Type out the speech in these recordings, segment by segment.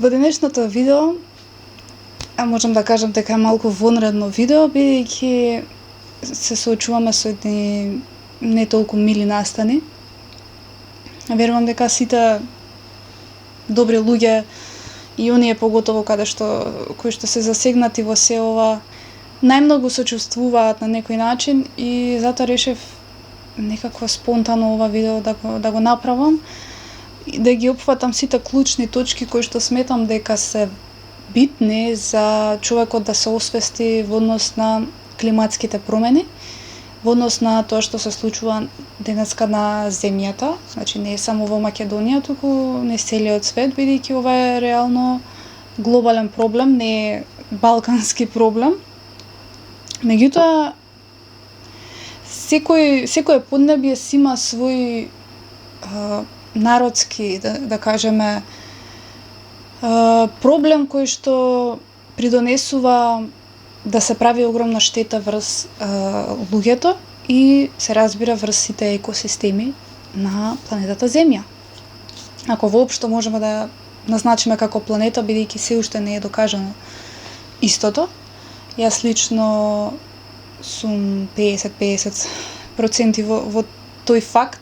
Во денешното видео, можам да кажам дека е малку вонредно видео, бидејќи се соочуваме со едни не толку мили настани. Верувам дека сите добри луѓе и оние поготово кои што се засегнати во се ова, најмногу сочувствуваат на некој начин и затоа решив некако спонтано ова видео да го направам и да ги опфатам сите клучни точки кои што сметам дека се битни за човекот да се освести во однос на климатските промени, во однос на тоа што се случува денеска на земјата, значи не е само во Македонија, туку низ целиот свет, бидејќи ова е реално глобален проблем, не е балкански проблем. Меѓутоа, секој поднебје си има свој народски, да кажеме, проблем кој што придонесува да се прави огромна штета врз луѓето и се разбира врз сите екосистеми на планетата Земја. Ако воопшто можеме да назначиме како планета, бидејќи се уште не е докажано истото. Јас лично сум 50-50% во тој факт,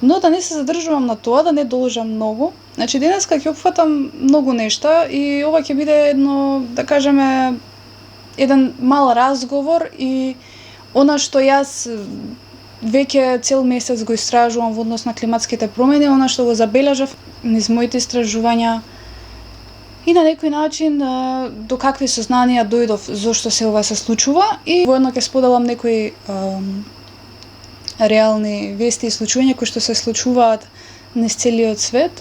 но да не се задржувам на тоа, да не должам многу. Значи денеска ќе опфатам многу нешта и ова ќе биде едно, да кажеме, еден мал разговор и она што јас веќе цел месец го истражувам во однос на климатските промени, она што го забележав низ моите истражувања и на некој начин до какви сознанија дојдов зошто се ова се случува и воедно ќе споделам некои реални вести и случувања кои што се случуваат низ целиот свет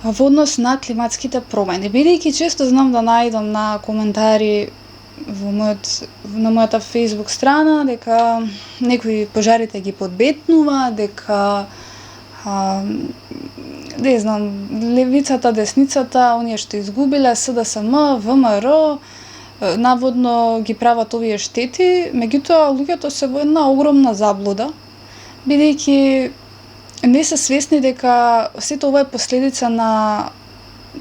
во однос на климатските промени. Бидејќи често знам да најдам на коментари на мојата Facebook страна дека некои пожарите ги подбетнува, дека не знам, левицата, десницата, оние што изгубиле СДСМ, ВМРО, наводно ги прават овие штети, меѓутоа луѓето се во една огромна заблуда, бидејќи не се свесни дека сето ова е последица на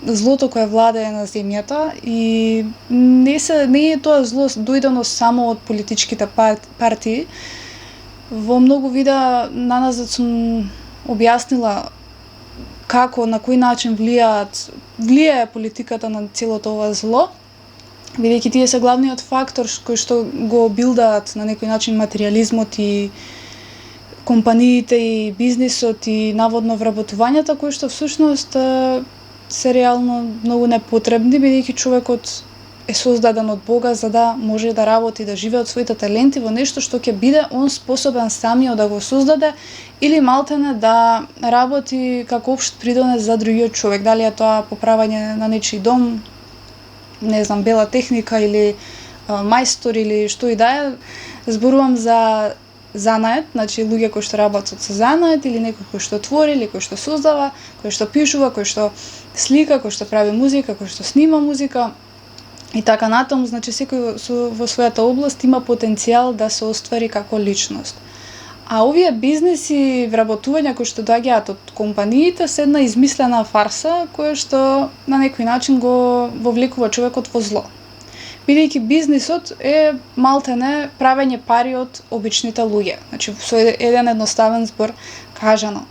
злото кое владее на земјата и не е тоа зло дојдено само од политичките партии. Во многу видеа наназад сум објаснила како, на кој начин влијае политиката на целото ова зло, бидејќи тие се главниот фактор кој што го билдаат на некој начин материјализмот и компаниите и бизнисот и наводно вработувањата кои што всушност се реално многу непотребни, бидејќи човекот е создаден од Бога за да може да работи, да живее од своите таленти во нешто што ќе биде он способен самиот да го создаде или малтене да работи како општ придонес за другиот човек, дали е тоа поправање на нечи дом, не знам, бела техника или мајстор или што и да е. Зборувам за занает, значи луѓе кои што работат со занает или некој кој што твори или кој што создава, кој што пишува, кој што слика, кој што прави музика, кој што снима музика и така натаму. Значи секој во својата област има потенцијал да се оствари како личност. А овие бизнеси, вработувања кои што доаѓаат од компаниите се една измислена фарса која што на некој начин го вовлекува човекот во зло. Бидејќи бизнисот е малтене правење пари од обичните луѓе. Значи со еден едноставен збор кажано.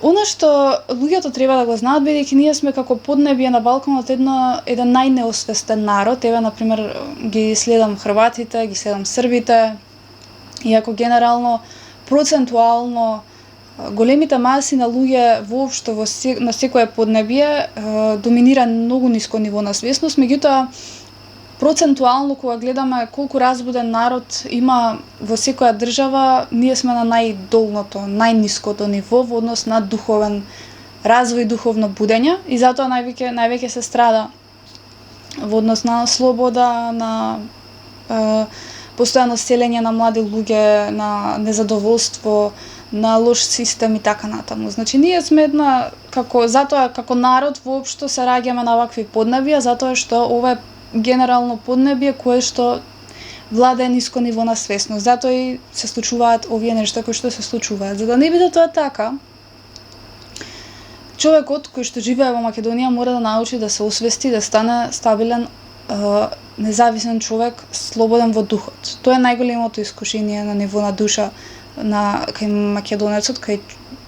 Она што луѓето треба да го знаат, бидејќи ние сме како поднебје на Балканот еден најнеосвестен народ. Еве на пример ги следам хрватите, ги следам србите. Иако генерално процентуално големите маси на луѓе воопшто на секое поднебје доминира многу ниско ниво на свесност, меѓутоа процентуално кога гледаме колку разбуден народ има во секоја држава, ние сме на најдолното, најниското ниво во однос на духовен развој, духовно будење и затоа највеќе се страда во однос на слобода, на постојано селење на млади луѓе, на незадоволство, на лош систем и така натаму. Значи ние сме затоа како народ воопшто се раѓаме на вакви поднебја, затоа што ова е генерално поднебје кое што владее ниско ниво на свесност. Затоа и се случуваат овие нешта кои што се случуваат. За да не биде тоа така, човекот кој што живее во Македонија мора да научи да се освести, да стане стабилен, независен човек, слободен во духот. Тоа е најголемото искушение на ниво на душа кај македонецот, кај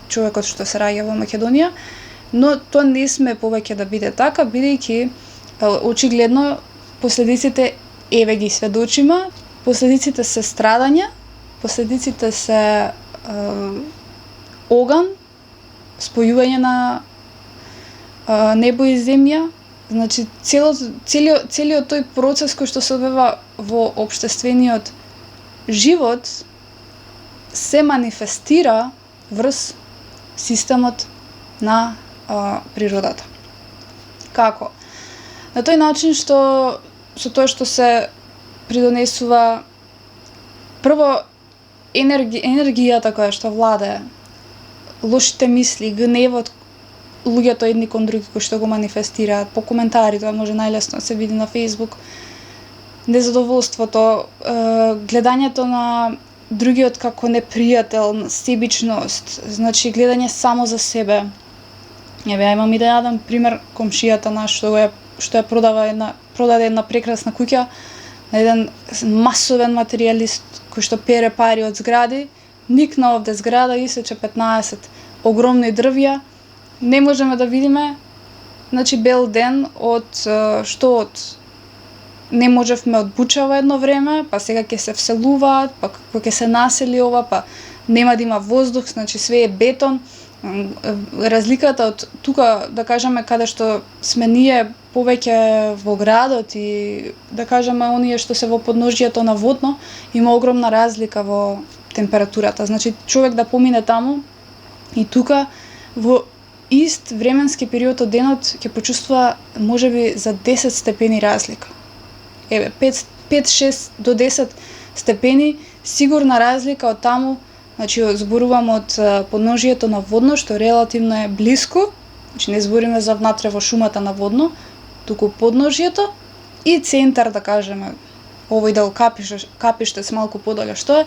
човекот што се раѓа во Македонија, но тоа не сме повеќе да биде така, бидејќи очигледно последиците еве ги сведочима, последиците се страдање, последиците се оган, спојување на небо и земја. Значи целиот тој процес кој што се одвива во општествениот живот се манифестира врз системот на природата. Како? На тој начин што со тоа што се придонесува прво енергијата која што владае, лошите мисли, гневот, луѓето едни кон други кои што го манифестираат по коментари, тоа може најлесно да се види на Facebook, незадоволството, гледањето на другиот како непријател, себичност, значи гледање само за себе. Ја имам и да јадам пример, комшијата наш што ја продаде една прекрасна куќа на еден масовен материјалист кој што пере пари од згради, никна овде зграда, исече 15 огромни дрвја, не можеме да видиме, значи бел ден од не можевме од Бучава едно време, па сега ќе се вселуваат, па кога ќе се насели ова, па нема да има воздух, значи све е бетон. Разликата од тука, да кажеме, каде што сме ние повеќе во градот и да кажеме оние што се во подножјето на водно, има огромна разлика во температурата. Значи човек да помине таму и тука во ист временски период од денот ќе почувствува можеби за 10 степени разлика. 5-6 до 10 степени сигурна разлика од таму. Значи, зборувам од подножјето на водно, што релативно е блиско, значи не збориме за внатре во шумата на водно, туку подножјето и центар, да кажеме, овој дел капиште с малку подале што е.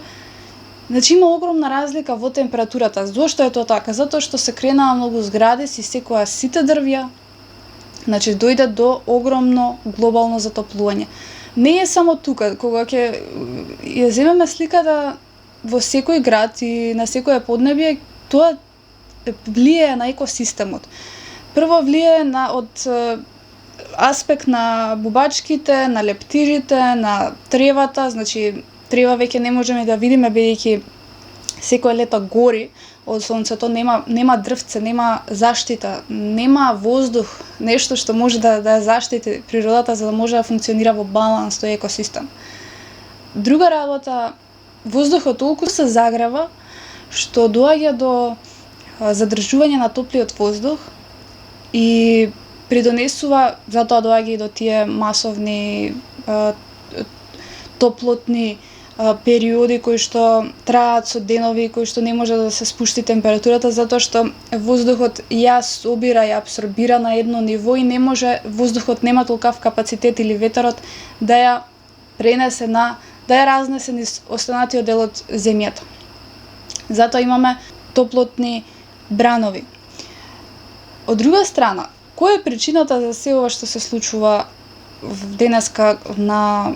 Значи има огромна разлика во температурата. Зошто е тоа така? Затоа што се кренаа многу згради, си секоја сите дрвја, значи дојде до огромно глобално затоплување. Не е само тука, кога ќе ја земеме сликата во секој град и на секоја поднебје, тоа влијае на екосистемот. Прво влијае од аспект на бубачките, на лептирите, на тревата, значи трева веќе не можеме да видиме бидејќи секој лето гори од сонцето, нема дрвце, нема заштита, нема воздух, нешто што може да ја заштити природата за да може да функционира во баланс тој екосистем. Друга работа, воздухот толку се загрева што доаѓа до задржување на топлиот воздух и придонесува, затоа доаѓа и до тие масовни топлотни периоди кои што траат со денови, кои што не може да се спушти температурата, затоа што воздухот ја собира, ја апсорбира на едно ниво и не може, воздухот нема толкав капацитет или ветерот да ја пренесе да ја разнесе низ останатиот дел од земјата. Затоа имаме топлотни бранови. Од друга страна, која е причината за се ова што се случува денеска на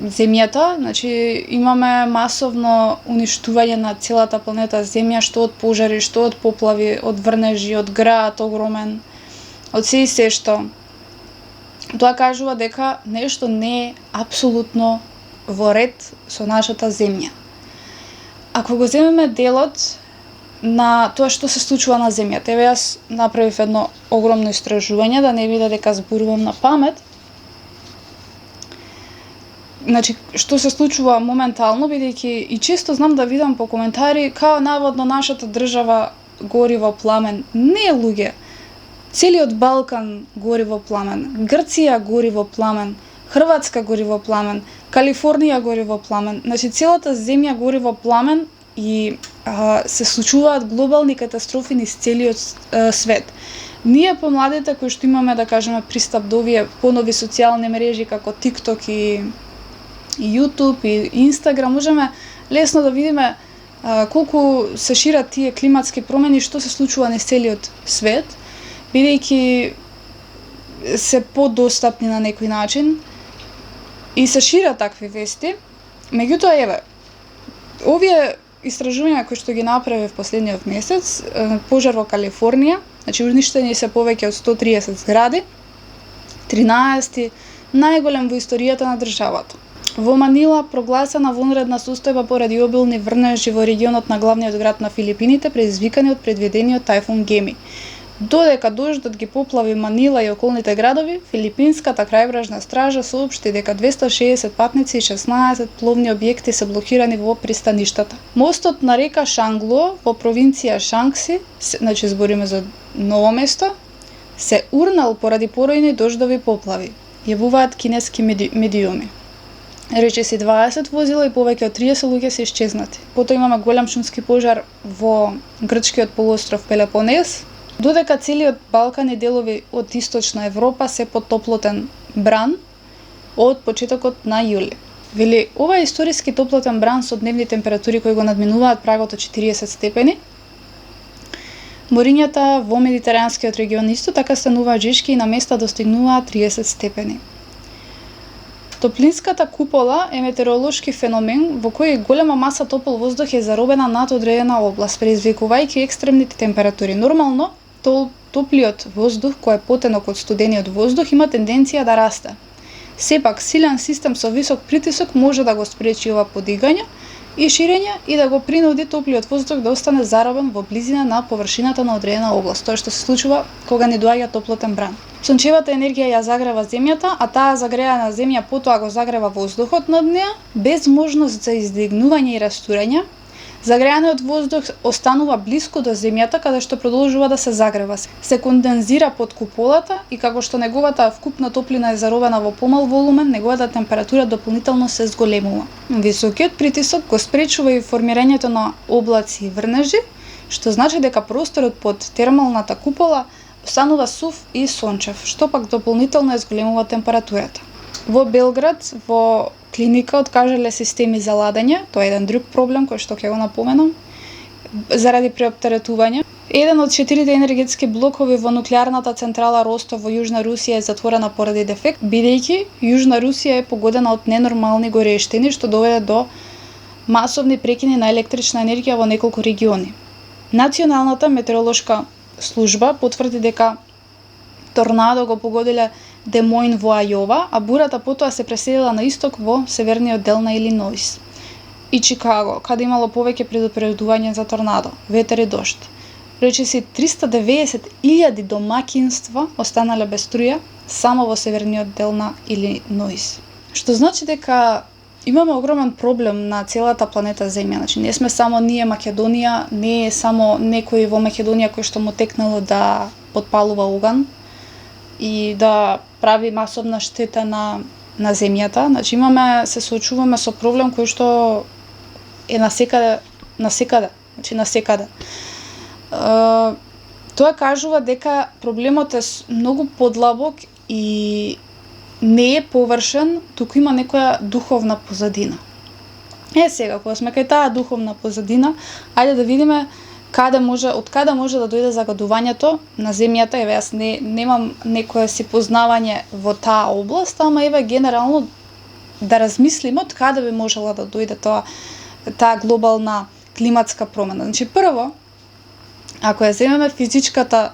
земјата? Значи имаме масовно уништување на целата планета Земја, што од пожари, што од поплави, од врнежи, од град огромен, од се и се што. Тоа кажува дека нешто не е апсолутно во ред со нашата земја. Ако го земеме делот на тоа што се случува на земјата, еве јас направив едно огромно истражување, да не биде дека зборувам на памет. Значи, што се случува моментално, бидејќи и често знам да видам по коментари као наводно нашата држава гори во пламен. Не, луѓе. Целиот Балкан гори во пламен, Грција гори во пламен, Хрватска гори во пламен, Калифорнија гори во пламен. Значи, целата земја гори во пламен и се случуваат глобални катастрофи низ целиот свет. Ние помладите кои што имаме, да кажеме, пристап до овие понови социјални мрежи како TikTok и YouTube и Instagram, можеме лесно да видиме колку се шират тие климатски промени, што се случува низ целиот свет. бидејќи се подостапни на некој начин и се шират такви вести. Меѓутоа, еве, овие истражувања кои што ги направи в последниот месец, пожар во Калифорнија, значи уништени се повеќе од 130 згради, 13 најголем во историјата на државата. Во Манила прогласена вонредна состојба поради обилни врнежи во регионот на главниот град на Филипините, предизвикани од предвидениот тајфун Геми. Додека дождот ги поплави Манила и околните градови, филипинската крајбрежна стража соопшти дека 260 патници и 16 пловни објекти се блокирани во пристаништата. Мостот на река Шангло во провинција Шангси, значи збориме за ново место, се урнал поради поројни дождови поплави, јавуваат кинески медиуми. Речиси 20 возила и повеќе од 30 луѓе се исчезнати. Потоа имаме голем шумски пожар во грчкиот полуостров Пелопонез, додека целиот Балкан и делови од источна Европа се под топлотен бран од почетокот на јули. Вели, ова е историски топлотен бран со дневни температури кои го надминуваат прагот од 40 степени. Морињата во медитеранскиот регион исто така стануваат жешки и на места достигнуваат 30 степени. Топлинската купола е метеоролошки феномен во кој голема маса топол воздух е заробена над одредена област, предизвикувајќи екстремните температури. Нормално, топлиот воздух кој е потенок од студениот воздух има тенденција да расте. Сепак, силен систем со висок притисок може да го спречи ова подигање и ширење и да го принуди топлиот воздух да остане заробен во близина на површината на одредена област, тоа што се случува кога ни доаѓа топлотен бран. Сончевата енергија ја загрева земјата, а таа загреана земја потоа го загрева воздухот над неа, без можност за издигнување и растурање. Загреаниот воздух останува блиску до земјата, каде што продолжува да се загрева. Се кондензира под куполата и како што неговата вкупна топлина е заробена во помал волумен, неговата температура дополнително се зголемува. Високиот притисок го спречува и формирањето на облаци и врнежи, што значи дека просторот под термалната купола останува сув и сончев, што пак дополнително зголемува температурата. Во Белград, во клиника откажале системи за ладење, тоа е еден друг проблем кој што ќе го напоменам, заради преоптеретување. Еден од 4 енергетски блокови во нуклеарната централа Ростов во Јужна Русија е затворена поради дефект, бидејќи Јужна Русија е погодена од ненормални горештини, што доведе до масовни прекини на електрична енергија во неколку региони. Националната метеоролошка служба потврди дека торнадо го погодиле Демоин во Ајова, а бурата потоа се преселила на исток во северниот дел на Илиноис и Чикаго, каде имало повеќе предупредување за торнадо, ветер и дожд. Речиси 390.000 домаќинства останале без струја само во северниот дел на Илиноис. Што значи дека имаме огромен проблем на целата планета Земја. Значи, не сме само ние Македонија, не е само некој во Македонија кој што му текнало да подпалува уган и да прави масовна штета на земјата. Значи имаме, се соочуваме со проблем кој што е насекаде. Значи насекаде. Тоа кажува дека проблемот е многу подлабок и не е површен, туку има некоја духовна позадина. Сега, кога сме кај таа духовна позадина, ајде да видиме од каде може да дојде загадувањето на земјата. Еве, јас немам некое си познавање во таа област, ама еве генерално да размислиме од каде би можела да дојде таа глобална климатска промена. Значи, прво, ако ја земеме физичката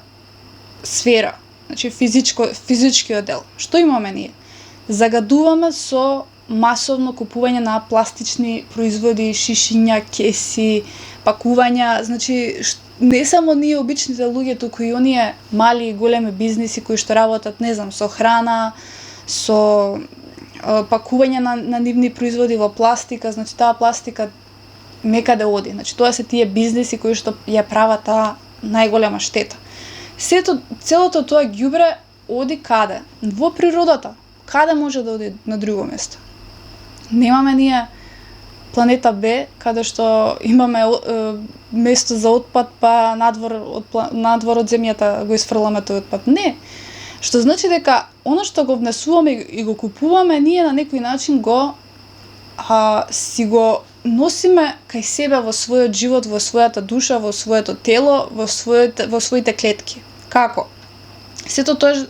сфера, значи физичкиот дел, што имаме ние? Загадуваме со масовно купување на пластични производи, шишиња, кеси, пакувања, значи не само ние обичните луѓе, туку и оние мали и големи бизниси кои што работат, не знам, со храна, со пакување на нивни производи во пластика, значи таа пластика некаде оди. Значи тоа се тие бизниси кои што ја прават таа најголема штета. Целото тоа ѓубре оди каде? Во природата. Каде може да оди на друго место? Немаме ние планета Б, каде што имаме место за отпад, па надвор од земјата го изфрламе тој отпад. Не. Што значи дека она што го внесуваме и го купуваме, ние на некој начин си го носиме кај себе во својот живот, во својата душа, во своето тело, во своите клетки. Како? Сето тоа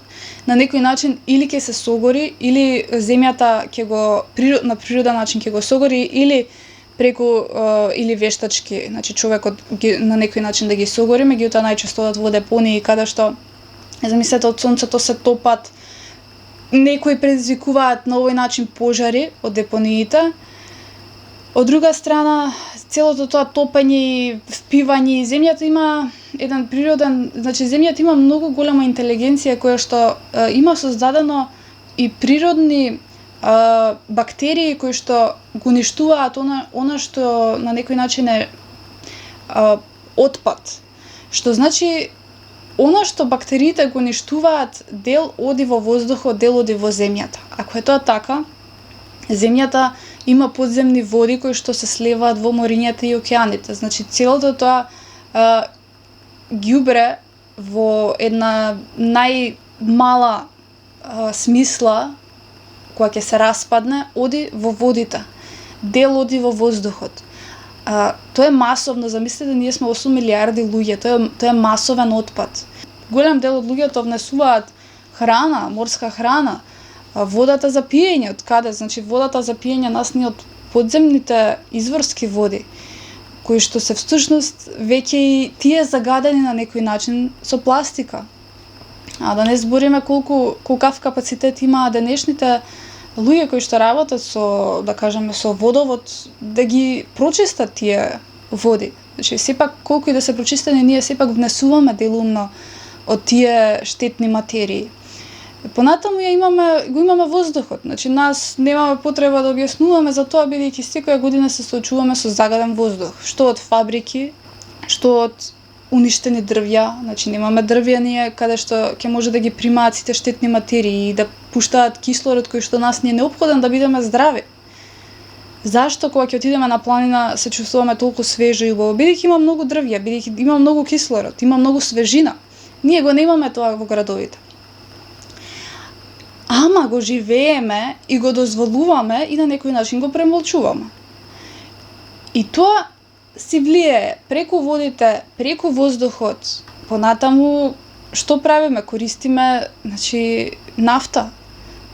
на некој начин или ќе се согори, или земјата ќе го на природен начин ќе го согори, или преку или вештачки, значи човекот на некој начин да ги согори, меѓутоа најчесто одат во депонии каде што замислете од сонцето се топат, некои предизвикуваат на овој начин пожари од депониите. Од друга страна, целото тоа топење и впивање, земјата има еден природен, значи земјата има многу голема интелигенција која што има создадено и природни бактерии кои што го уништуваат она што на некој начин е отпад. Што значи она што бактериите го уништуваат, дел оди во воздухот, дел оди во земјата. Ако е тоа така, земјата има подземни води кои што се слеваат во морињата и океаните. Значи целото тоа ѓубре во една најмала смисла која ќе се распадне, оди во водите. Дел оди во воздухот. Тоа е масовно, замислете, ние сме 8 милиарди луѓе, тоа е масовен отпад. Голем дел од луѓето внесуваат храна, морска храна, водата за пиење, од каде? Значи водата за пиење нас ни од подземните изворски води, кои што се всушност веќе и тие загадени на некој начин со пластика. А да не збориме колкав капацитет има денешните луѓе кои што работат со, да кажеме, со водовод, да ги прочистат тие води. Значи сепак колку и да се прочистени, ние сепак внесуваме делумно од тие штетни материи. Понатаму го имаме воздухот. Значи нас немаме потреба да објаснуваме за тоа, бидејќи секоја година се соочуваме со загаден воздух, што од фабрики, што од уништени дрвја, значи немаме дрвја ние каде што ќе може да ги примаат сите штетни материи и да пуштаат кислород кој што нас не е неопходен да бидеме здрави. Зашто кога ќе отидеме на планина се чувствуваме толку свежо и убаво? Бидејќи има многу дрвја, бидејќи има многу кислород, има многу свежина. Ние го немаме тоа во градовите. Ама го живееме и го дозволуваме и на некој начин го премолчуваме. И тоа си влијае преку водите, преку воздухот. Понатаму што правиме? Користиме, значи, нафта,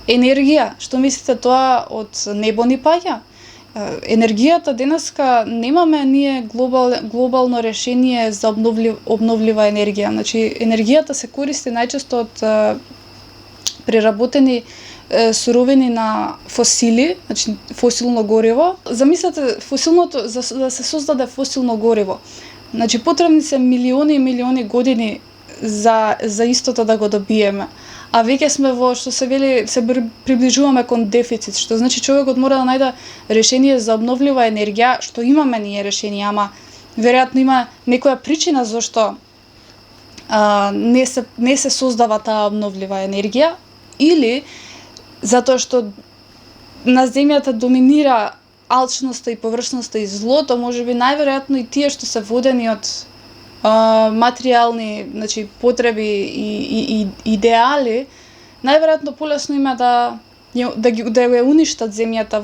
енергија. Што мислите, тоа од небо ни паѓа? Енергијата денеска немаме ние глобално решение за обновлива енергија. Значи енергијата се користи најчесто од преработени суровини на фосили, значи фосилно гориво. Замислете фосилното, за да се создаде фосилно гориво. Значи потребни се милиони и милиони години за истото да го добиеме. А веќе сме во, што се вели, се приближуваме кон дефицит, што значи човекот мора да најде решение за обновлива енергија, што имаме ние решение, ама веројатно има некоја причина зашто не се создава таа обновлива енергија, или затоа што на земјата доминира алчноста и површноста и злото, можеби најверојатно и тие што се водени од материјални, значи потреби и идеали, најверојатно полесно има да ја уништат земјата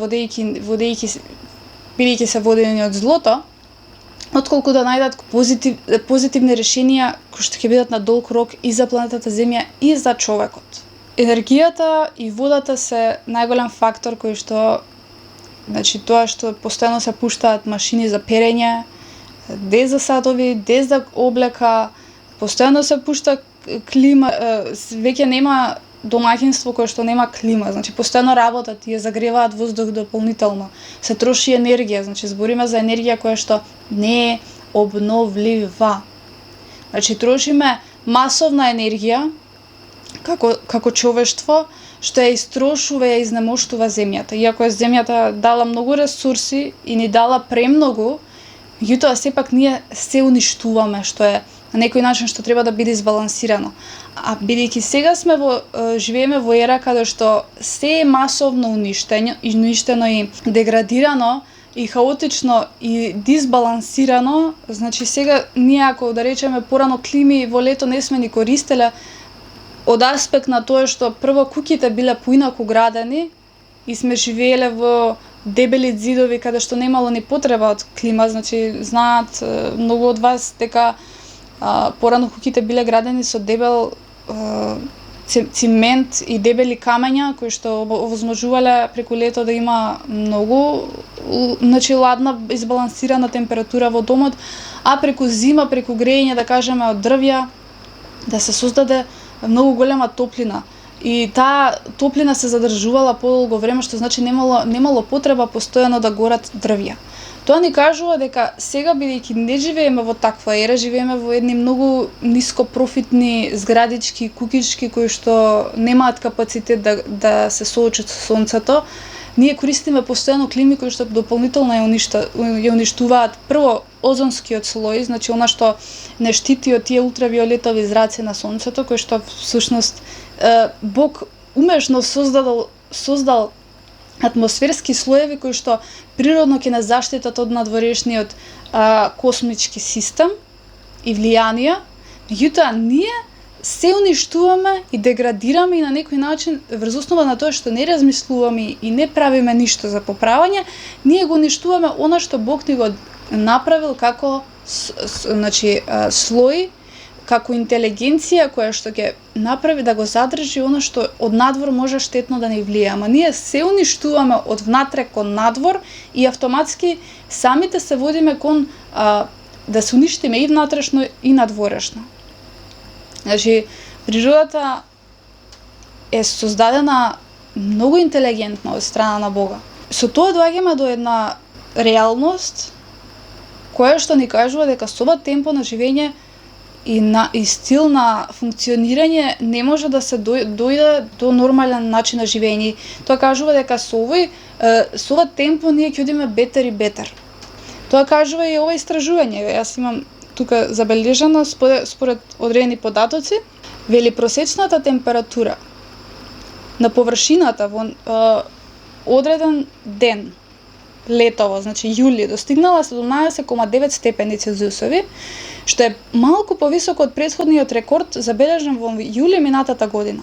бидејќи се водени од злото, отколку да најдат позитивни решенија кои што ќе бидат на долг рок и за планетата Земја и за човекот. Енергијата и водата се најголем фактор кој што, значи тоа што постојано се пуштаат машини за перење, дез за садови, дез за облека, постојано се пушта клима, веќе нема домаќинство кое што нема клима, значи постојано работат и ја загреваат воздух дополнително. Се троши енергија, значи збориме за енергија која што не е обновлива. Значи трошиме масовна енергија како човештво што ја истрошува, ја изнемоштува земјата. Иако е земјата дала многу ресурси и ни дала премногу, меѓутоа сепак ние се уништуваме, што е на некој начин што треба да биде избалансирано. А бидејќи сега живееме во ера каде што се е масовно уништено и деградирано и хаотично и дисбалансирано, значи сега ние ако да речеме порано клими во лето не сме ни користеле од аспект на тоа што прво куќите биле поинаку градени и сме живееле во дебели ѕидови каде што немало ни потреба од клима, значи знаат многу од вас дека порано куќите биле градени со дебел цимент и дебели камења кои што овозможувале преку лето да има многу ладна избалансирана температура во домот, а преку зима, преку грејење, да кажеме, од дрвја, да се создаде многу голема топлина. И таа топлина се задржувала подолго време, што значи немало потреба постојано да горат дрвја. Тоа ни кажува дека сега, бидејќи не живееме во таква ера, живееме во едни многу нископрофитни зградички, куќички кои што немаат капацитет да се соочат со сонцето, ние користиме постојано клими кои што дополнително ја уништуваат прво озонскиот слој, значи она што не штити од тие ултравиолетови зраци на сонцето, кои што всушност Бог умешно создал атмосферски слоеви кои што природно ќе не заштитат од надворешниот космички систем и влијанија, меѓутоа ние се уништуваме и деградираме и на некој начин врз основа на тоа што не размислуваме и не правиме ништо за поправање, ние го уништуваме она што Бог ни го направил како слој, како интелигенција која што ќе направи да го задржи она што од надвор може штетно да ни влијае. Ама ние се уништуваме од внатре кон надвор и автоматски самите се водиме кон да се уништиме и внатрешно и надворешно. Значи, природата е создадена многу интелигентно од страна на Бога. Со тоа доаѓаме до една реалност која што ни кажува дека со ова темпо на живење и стил на функционирање не може да се дојде до нормален начин на живење. Тоа кажува дека со ова темпо ние ќе одиме бетер и бетер. Тоа кажува и ова истражување. Јас имам тука забележано според одредени податоци, вели просечната температура на површината во одреден ден летово, значи јули, достигнала 17,9 степени Целзиусови, што е малку повисоко од претходниот рекорд забележан во јули минатата година.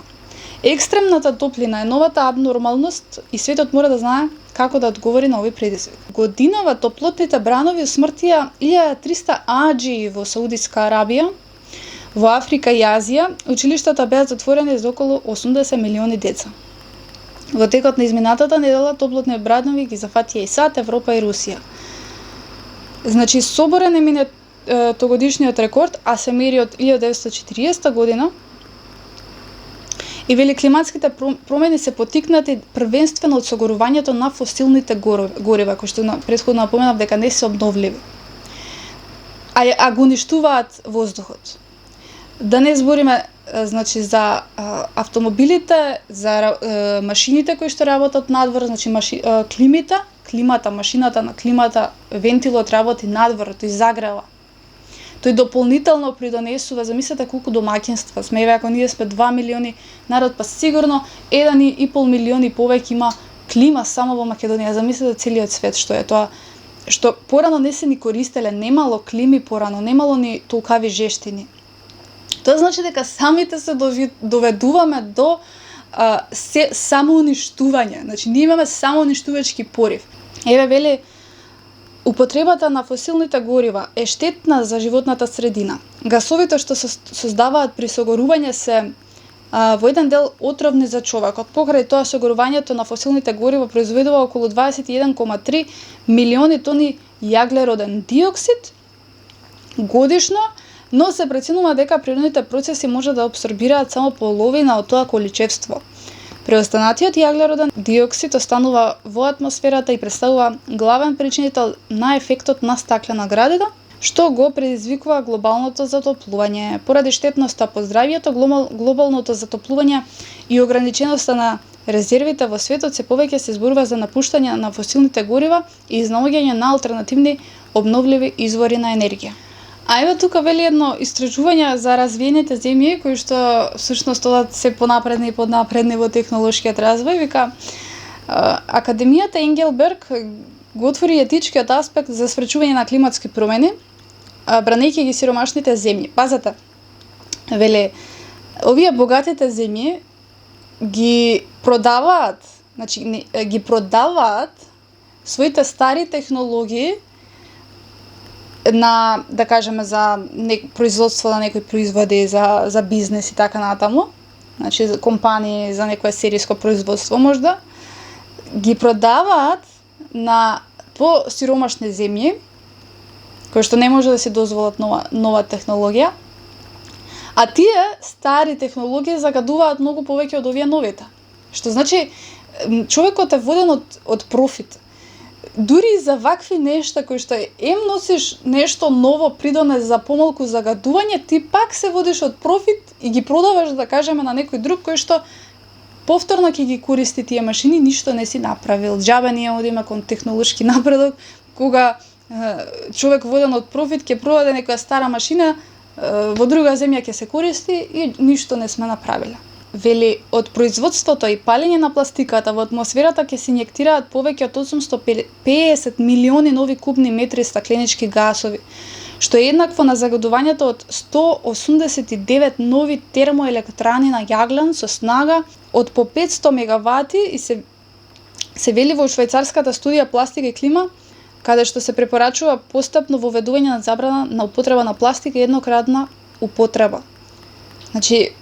Екстремната топлина е новата абнормалност и светот мора да знае како да одговори на овој предизвик. Годинава топлотните бранови усмртија 1300 аџии во Саудиска Арабија, во Африка и Азија, училиштата беа затворени за околу 80 милиони деца. Во текот на изминатата недела топлотни бранови ги зафатија и САД, Европа и Русија. Значи, соборен е мине тогодишниот рекорд, а се мери од 1940 година, и вели климатските промени се потикнати првенствено од согорувањето на фосилните горива, кои што претходно напоменав дека не се обновливи, а го уништуваат воздухот. Да не збориме значи за автомобилите, за машините кои што работат надвор, значи машината на климата, вентилот работи надвор, тој загрева. Тој дополнително придонесува, замислете колку домаќинства сме, ако ние сме 2 милиони народ, па сигурно 1,5 милиони повеќе има клима само во Македонија. Замислете целиот свет што е тоа, што порано не се ни користеле, немало клими порано, немало ни толкави жештини. Тоа значи дека самите се доведуваме до самоуништување. Значи, ние имаме самоуништувачки порив. Еве, вели, употребата на фосилните горива е штетна за животната средина. Гасовите што се создаваат при согорување се во еден дел отровни за човекот. Покрај тоа, согорувањето на фосилните горива произведува околу 21,3 милиони тони јаглероден диоксид годишно, но се преценува дека природните процеси може да апсорбираат само половина од тоа количество. Преостанатиот јаглероден диоксид останува во атмосферата и представува главен причинител на ефектот на стаклена градина, што го предизвикува глобалното затоплување. Поради штетноста по здравјето, глобалното затоплување и ограниченоста на резервите во светот се повеќе се зборува за напуштање на фосилните горива и изнаоѓање на алтернативни обновливи извори на енергија. А еве тука вели едно истражување за развиените земји кои што всушност одат се понапредни и поднапредни во технолошкиот развој. Вика, Академијата Енгелберг го отвори етичкиот аспект за спречување на климатски промени, бранејќи ги сиромашните земји. Пазете, вели, овие богатите земји ги продаваат своите стари технологии на, да кажеме, за производство на некои производи, за бизнес и така натаму, значи за компании, за некое сериско производство можда, ги продаваат на посиромашни земји, кои што не може да си дозволат нова технологија, а тие стари технологии загадуваат многу повеќе од овие новите. Што значи, човекот е воден од профит. Дури и за вакви нешта кои што носиш нешто ново придонес за помалку загадување, ти пак се водиш од профит и ги продаваш, да кажеме, на некој друг кој што повторно ќе ги користи тие машини, ништо не си направил. Џабе ние одиме кон технолошки напредок, кога човек воден од профит ќе продаде некоја стара машина, во друга земја ќе се користи и ништо не сме направиле. Вели, од производството и палење на пластиката во атмосферата ќе се инјектираат повеќе од 850 милиони нови кубни метри стакленички гасови, што е еднакво на загадувањето од 189 нови термоелектрани на јаглен со снага од по 500 мегавати и се вели во швајцарската студија Пластика и клима, каде што се препорачува постапно воведување на забрана на употреба на пластика и еднократна употреба. Значи,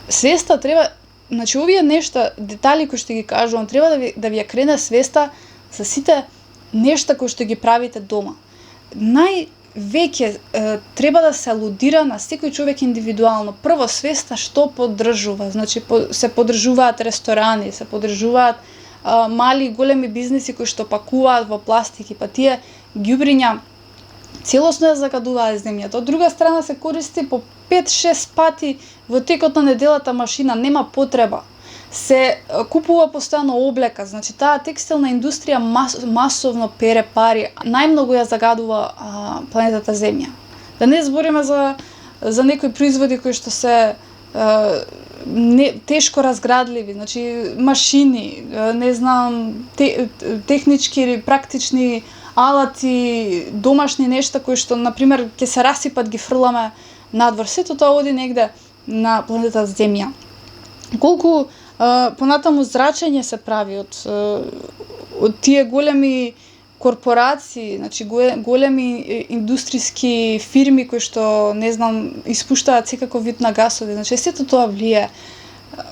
свеста треба, значи овие нешта, детали кои што ги кажувам, треба да ви ја крене свеста за сите нешта кои што ги правите дома. Највеќе треба да се алудира на секој човек индивидуално. Прво свеста што поддржува, значи се поддржуваат ресторани, се поддржуваат мали и големи бизнеси кои што пакуваат во пластики, па тие ѓубриња целосно ја загадуваат земјата. Од друга страна се користи по 5-6 пати во текот на неделата машина, нема потреба. Се купува постојано облека, значи таа текстилна индустрија масовно пере пари, најмногу ја загадува планетата Земја. Да не збориме за некои производи кои што се тешко разградливи, значи машини, не знам, технички, практични алати, домашни нешта кои што, например, ќе се расипат, ги фрламе надвор. Сето тоа оди негде на планетата Земја. Колку понатаму зрачење се прави од тие големи корпорации, значи големи индустријски фирми кои што, не знам, испуштаат секаков вид на гасови. Значи сето тоа влие.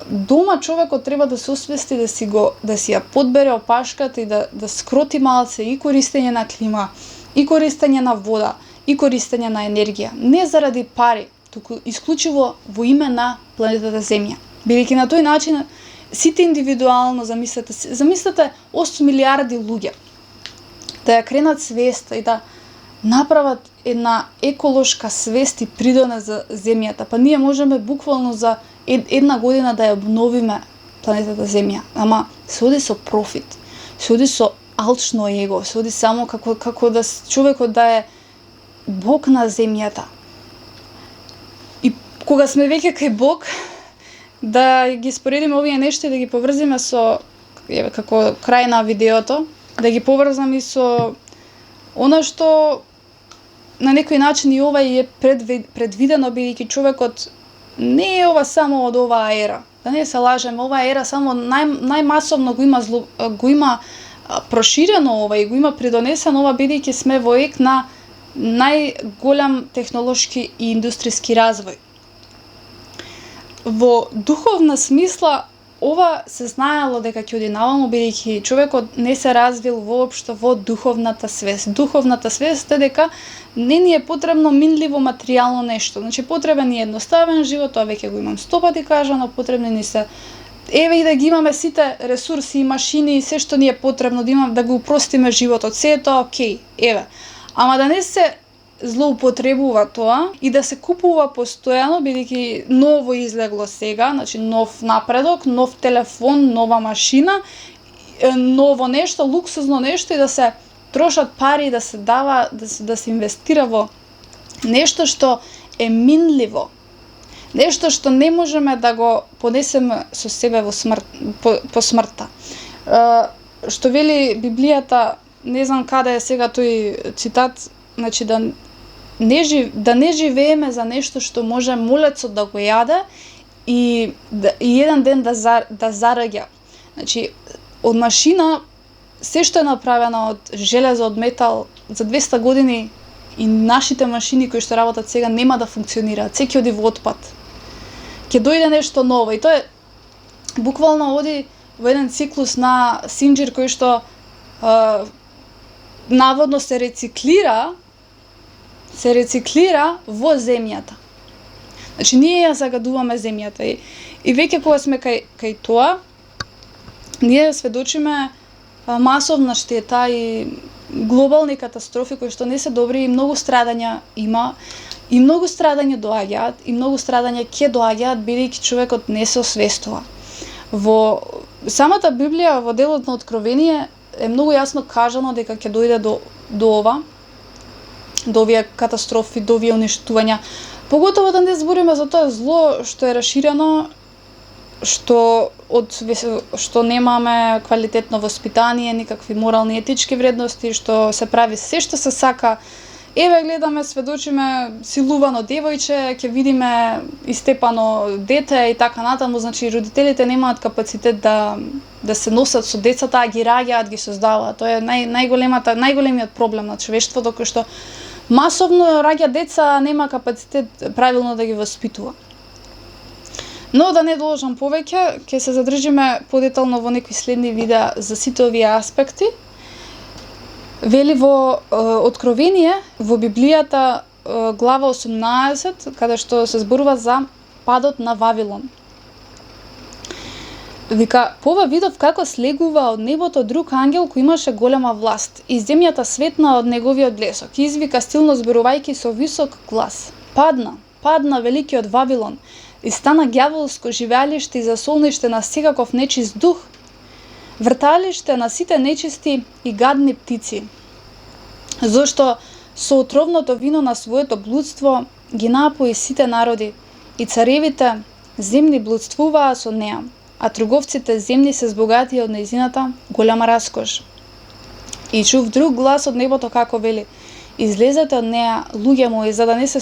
Дома човекот треба да се освести да си ја подбере опашката и да скроти малце и користење на клима, и користење на вода, и користење на енергија. Не заради пари, туку исклучиво во име на планетата Земја. Бидејќи на тој начин сите индивидуално замислете 8 милиарди луѓе да ја кренат свеста и да направат една еколошка свест и придонес за Земјата. Па ние можеме буквално за една година да ја обновиме планетата Земја. Ама се оди со профит, се оди со алчно его, се оди само како да човекот да е Бог на Земјата. И кога сме веќе кај Бог, да ги споредиме овие нешта и да ги поврзиме со, како крај на видеото, да ги поврзам и со она што на некој начин и ова е предвидено, бидејќи човекот не е ова само од оваа ера. Да не се лажеме, оваа ера само најмасовно го има проширено ова и го има придонесено ова, бидејќи сме во ек на најголем технолошки и индустријски развој. Во духовна смисла, ова се знаело дека ќе оди наваму, бидејќи човекот не се развил воопшто во духовната свест. Духовната свест е дека не ни е потребно минливо материјално нешто. Значи потребен ни е едноставен живот, тоа веќе го имам 100 пати кажано, потребни ни се еве и да ги имаме сите ресурси и машини и се што ни е потребно да го упростиме животот. Се е тоа окей, еве. Ама да не се злоупотребува тоа и да се купува постојано, бидејќи ново излегло сега, значи нов напредок, нов телефон, нова машина, ново нешто, луксузно нешто и да се трошат пари, да се дава, да се инвестира во нешто што е минливо. Нешто што не можеме да го понесеме со себе во по смртта. Што вели Библијата, не знам каде е сега тој цитат, значи да не живееме за нешто што може молецот да го јаде и еден ден да зараѓа. Значи, од машина, се што е направено од железо, од метал, за 200 години и нашите машини кои што работат сега нема да функционираат, се ќе оди во отпад. Ќе дојде нешто ново и тоа е буквално оди во еден циклус на синџир кој што наводно се рециклира во земјата. Значи ние ја загадуваме земјата и веќе кога сме кај тоа, ние сведочиме масовна штета и глобални катастрофи кои што не се добри и многу страдања има и многу страдања доаѓаат и многу страдања ќе доаѓаат бидејќи човекот не се освестува. Во самата Библија, во делот на Откровение, е многу јасно кажано дека ќе дојде до ова, до овие катастрофи, до овие уништувања. Поготово да не збориме за тоа зло што е раширено, што немаме квалитетно воспитание, никакви морални етички вредности, што се прави се што се сака. Еве гледаме, сведочиме силувано девојче, ќе видиме истепано дете и така натаму, значи родителите немаат капацитет да се носат со децата, а ги раѓаат, ги создаваат. Тоа е најголемиот проблем на човештвото, кој што масовно раѓа деца, а нема капацитет правилно да ги воспитува. Но да не должам повеќе, ќе се задржиме подетално во некои следни видеа за сите овие аспекти. Вели во Откровение, во Библијата, глава 18, каде што се зборува за падот на Вавилон. Вика, пова видов како слегува од небото друг ангел кој имаше голема власт, и земјата светна од неговиот блесок, и извика стилно зборувајќи со висок глас: падна великиот Вавилон, и стана ѓаволско живеалиште и засолниште на секаков нечист дух, врталиште на сите нечисти и гадни птици. Зошто со отровното вино на своето блудство ги напои сите народи, и царевите земни блудствуваа со неа, а трговците земни се збогатија од нејзината голема раскош. И чув друг глас од небото како вели: излезете од неа, луѓе мои, за да не се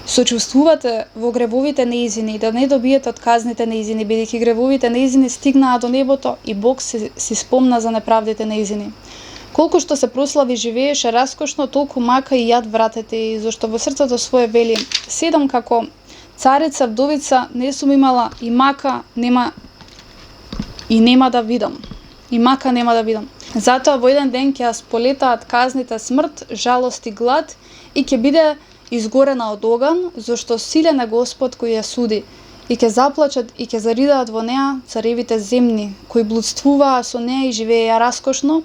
сочувствувате во гревовите нејзини и да не добиете од казните нејзини, бидејќи гревовите нејзини стигнаа до небото и Бог си спомна за неправдите нејзини. Колку што се прослави живееше раскошно, толку мака и јад вратете, и зашто во срцето свое вели: седам како царица вдовица, не сум имала и мака нема да видам. Затоа во еден ден ќе ја сполетаат казните смрт, жалост и глад, и ќе биде изгорена од оган, зашто силен е Господ кој ја суди, и ќе заплачат и ќе заридаат во неа царевите земни, кои блудствуваа со неа и живееја раскошно,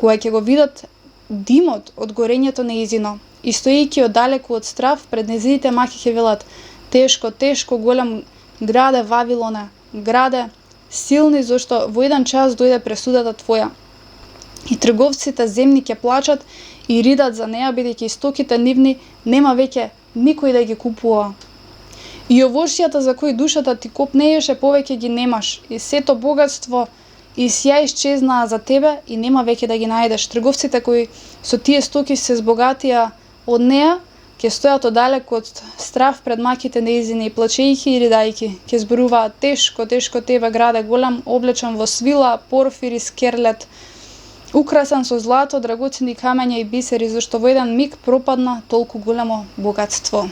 кога ќе го видат димот од горењето нејзино, и стоејќи оддалеку од страв пред нејзините маки ќе велат: тешко, тешко, голем граде Вавилоне, граде силни, зашто во еден час дојде пресудата твоја. И трговците земни ќе плачат и ридат за неа, бидејќи стоките нивни нема веќе никој да ги купува. И овошјата за кои душата ти копнееше повеќе ги немаш, и сето богатство и сја исчезнаа за тебе и нема веќе да ги најдеш. Трговците кои со тие стоки се збогатија од неа, ќе стојат оддалеку од страв пред маките нејзини и плачејќи и ридајќи, ќе зборуваат: тешко, тешко тебе граде голем, облечен во свила, порфир и скерлет, украсен со злато, драгоцени камења и бисери, зашто во еден миг пропадна толку големо богатство.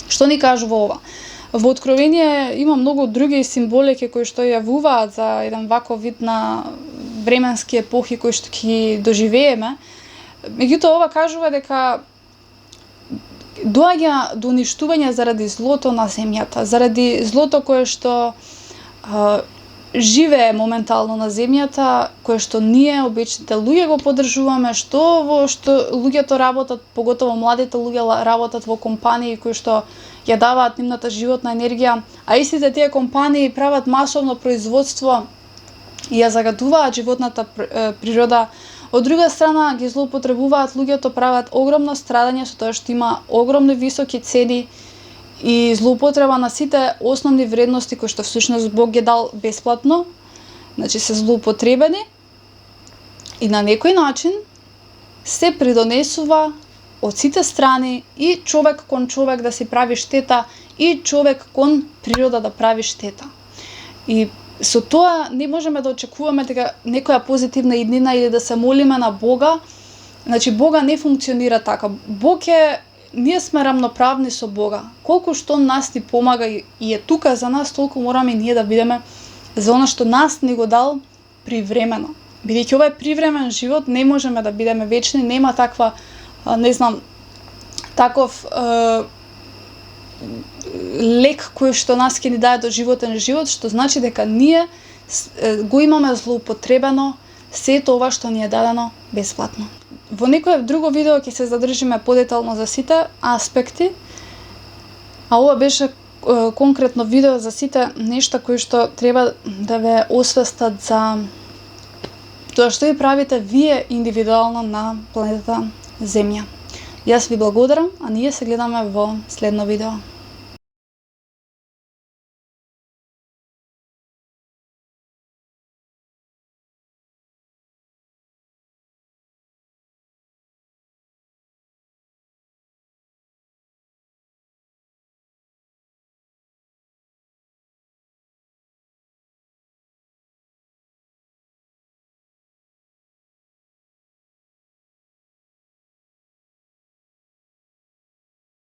Што ни кажува ова? Во Откровение има многу други символики кои што јавуваат за еден ваков вид на временски епохи кои што ќе доживееме. Меѓутоа ова кажува дека доаѓа до уништување заради злото на земјата, заради злото кое што живее моментално на земјата, кое што ние, обичните луѓе, го поддржуваме, што луѓето работат, поготово младите луѓе работат во компании кои што ја даваат нивната животна енергија, а истите тие компании прават масовно производство и ја загадуваат животната природа. Од друга страна ги злоупотребуваат луѓето, прават огромно страдање со тоа што има огромни високи цени и злоупотреба на сите основни вредности кои што всушност Бог ги дал бесплатно, значи се злоупотребени и на некој начин се придонесува од сите страни и човек кон човек да си прави штета и човек кон природа да прави штета. И со тоа не можеме да очекуваме дека некоја позитивна иднина или да се молиме на Бога Значи Бога не функционира така. Бог е, ние сме рамноправни со Бога. Колку што нас ни помага и е тука за нас, толку мораме и ние да бидеме за она што нас ни го дал привремено. Бидејќи ова е привремен живот, не можеме да бидеме вечни, нема таква, не знам, таков лек кој што нас ќе ни даде до животен живот, што значи дека ние го имаме злоупотребено сето ова што ни е дадено бесплатно. Во некое друго видео ќе се задржиме подетално за сите аспекти, а ова беше конкретно видео за сите нешта кои што треба да ве освестат за тоа што ви правите вие индивидуално на планетата Земја. Јас ви благодарам, а ние се гледаме во следно видео.